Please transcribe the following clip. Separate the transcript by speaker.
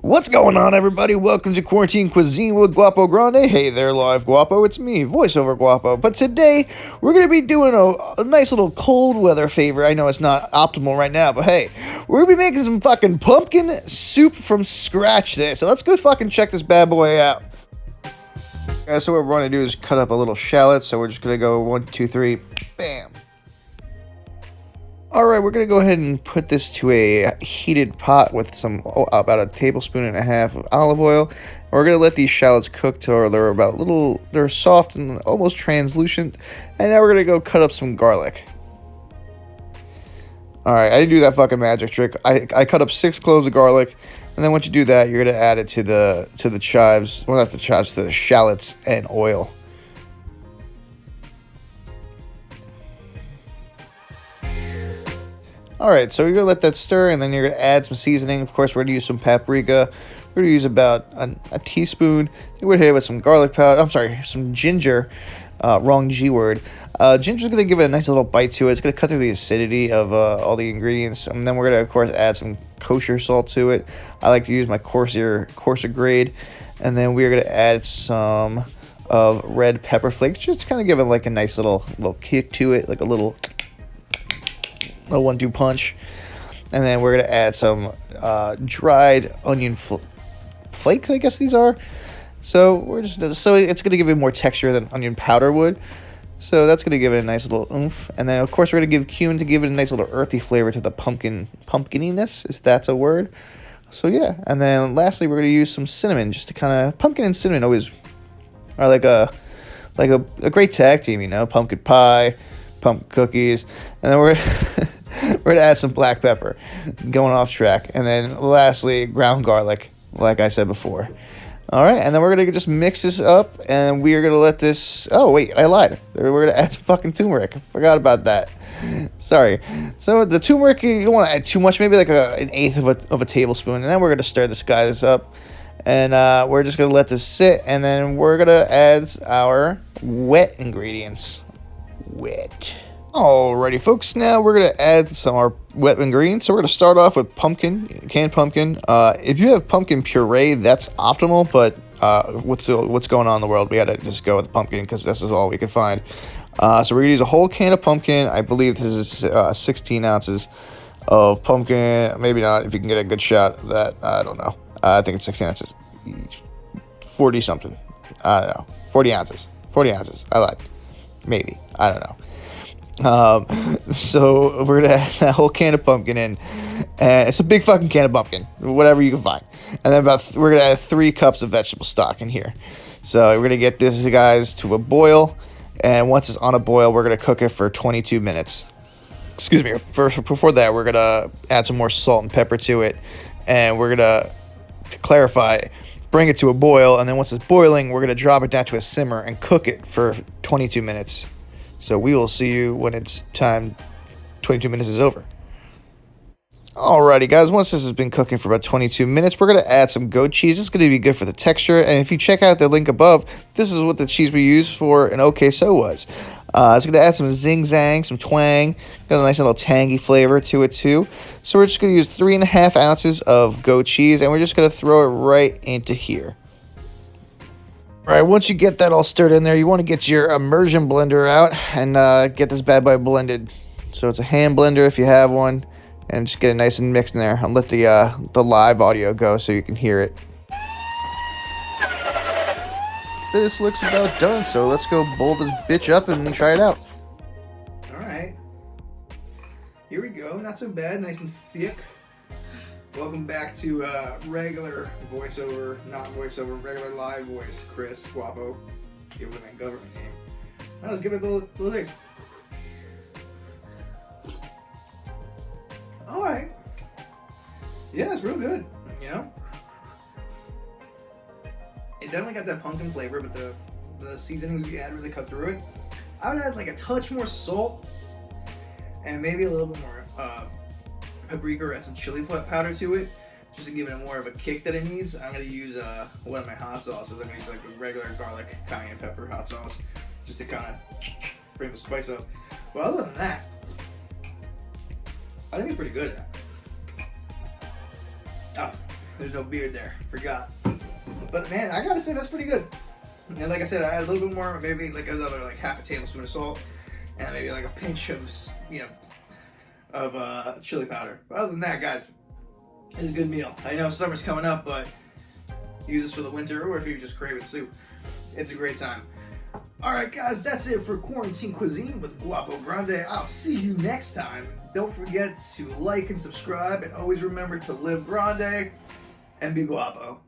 Speaker 1: What's going on, everybody? Welcome to Quarantine Cuisine with Guapo Grande. Hey there, live Guapo. It's me, voiceover Guapo. But today, we're going to be doing a nice little cold weather favor. I know it's not optimal right now, but hey, we're going to be making some fucking pumpkin soup from scratch today. So let's go fucking check this bad boy out. Guys, so what we're going to do is cut up a little shallot. So we're just going to go 1, 2, 3, bam. Alright, we're going to go ahead and put this to a heated pot with about a tablespoon and a half of olive oil. And we're going to let these shallots cook till they're soft and almost translucent. And now we're going to go cut up some garlic. Alright, I didn't do that fucking magic trick. I cut up 6 cloves of garlic. And then once you do that, you're going to add it to the chives. Well, not the chives, to the shallots and oil. Alright, so you're going to let that stir, and then you're going to add some seasoning. Of course, we're going to use some paprika. We're going to use about a teaspoon. We're going to hit it with some garlic powder. I'm sorry, some ginger. Wrong G word. Ginger's going to give it a nice little bite to it. It's going to cut through the acidity of all the ingredients. And then we're going to, of course, add some kosher salt to it. I like to use my coarser grade. And then we're going to add some of red pepper flakes. Just kind of give it like a nice little kick to it, like a little 1-2 punch. And then we're going to add some dried onion flakes, I guess these are. So it's going to give it more texture than onion powder would. So that's going to give it a nice little oomph. And then, of course, we're going to give cumin to give it a nice little earthy flavor to the pumpkininess, if that's a word. So, yeah. And then, lastly, we're going to use some cinnamon, just to kind of... Pumpkin and cinnamon always are like a great tag team, you know? Pumpkin pie, pumpkin cookies. And then we're going to add some black pepper, going off track. And then, lastly, ground garlic, like I said before. All right, and then we're going to just mix this up, and we are going to let this... Oh, wait, I lied. We're going to add some fucking turmeric. I forgot about that. Sorry. So the turmeric, you don't want to add too much, maybe like an eighth of a tablespoon. And then we're going to stir this up, and we're just going to let this sit, and then we're going to add our wet ingredients. Wet. Alrighty, folks, now we're going to add some of our wet ingredients. So we're going to start off with canned pumpkin. If you have pumpkin puree, that's optimal, but what's going on in the world, we got to just go with pumpkin because this is all we can find. So we're going to use a whole can of pumpkin. I believe this is 16 ounces of pumpkin. Maybe not, if you can get a good shot of that. I don't know. I think it's 16 ounces. 40 something. I don't know. 40 ounces. 40 ounces. I lied. Maybe. I don't know. So we're gonna add that whole can of pumpkin in, and it's a big fucking can of pumpkin, whatever you can find. And then we're gonna add 3 cups of vegetable stock in here. So we're gonna get this, guys, to a boil, and once it's on a boil, we're gonna cook it for 22 minutes. Excuse me. Before that, we're gonna add some more salt and pepper to it, and we're gonna, to clarify, bring it to a boil, and then once it's boiling, we're gonna drop it down to a simmer and cook it for 22 minutes. So we will see you when it's time 22 minutes is over. Alrighty, guys, once this has been cooking for about 22 minutes, we're going to add some goat cheese. It's going to be good for the texture. And if you check out the link above, this is what the cheese we used for an OK So was. It's going to add some zing-zang, some twang. Got a nice little tangy flavor to it, too. So we're just going to use 3.5 ounces of goat cheese, and we're just going to throw it right into here. Alright, once you get that all stirred in there, you want to get your immersion blender out and get this bad boy blended. So it's a hand blender if you have one, and just get it nice and mixed in there. I'll let the live audio go so you can hear it. This looks about done, so let's go bowl this bitch up and try it out. Alright, here we go. Not so bad, nice and thick. Welcome back to regular voiceover, not voiceover, regular live voice. Chris, Guapo, give it my government name. Now let's give it a little taste. Alright. Yeah, it's real good, you know? It definitely got that pumpkin flavor, but the seasonings we add really cut through it. I would add like a touch more salt and maybe a little bit more paprika or add some chili powder to it, just to give it more of a kick that it needs. I'm going to use one of my hot sauces. I'm going to use like a regular garlic cayenne pepper hot sauce, just to kind of bring the spice up. But other than that, I think it's pretty good. There's no beard there. Forgot. But man, I gotta say that's pretty good. And like I said, I had a little bit more, maybe like another like half a tablespoon of salt, and maybe like a pinch of chili powder. But other than that, guys, it's a good meal. I know summer's coming up, but use this for the winter, or if you just crave it soup, it's a great time. All right, guys, that's it for Quarantine Cuisine with Guapo Grande. I'll see you next time. Don't forget to like and subscribe, and always remember to live grande and be guapo.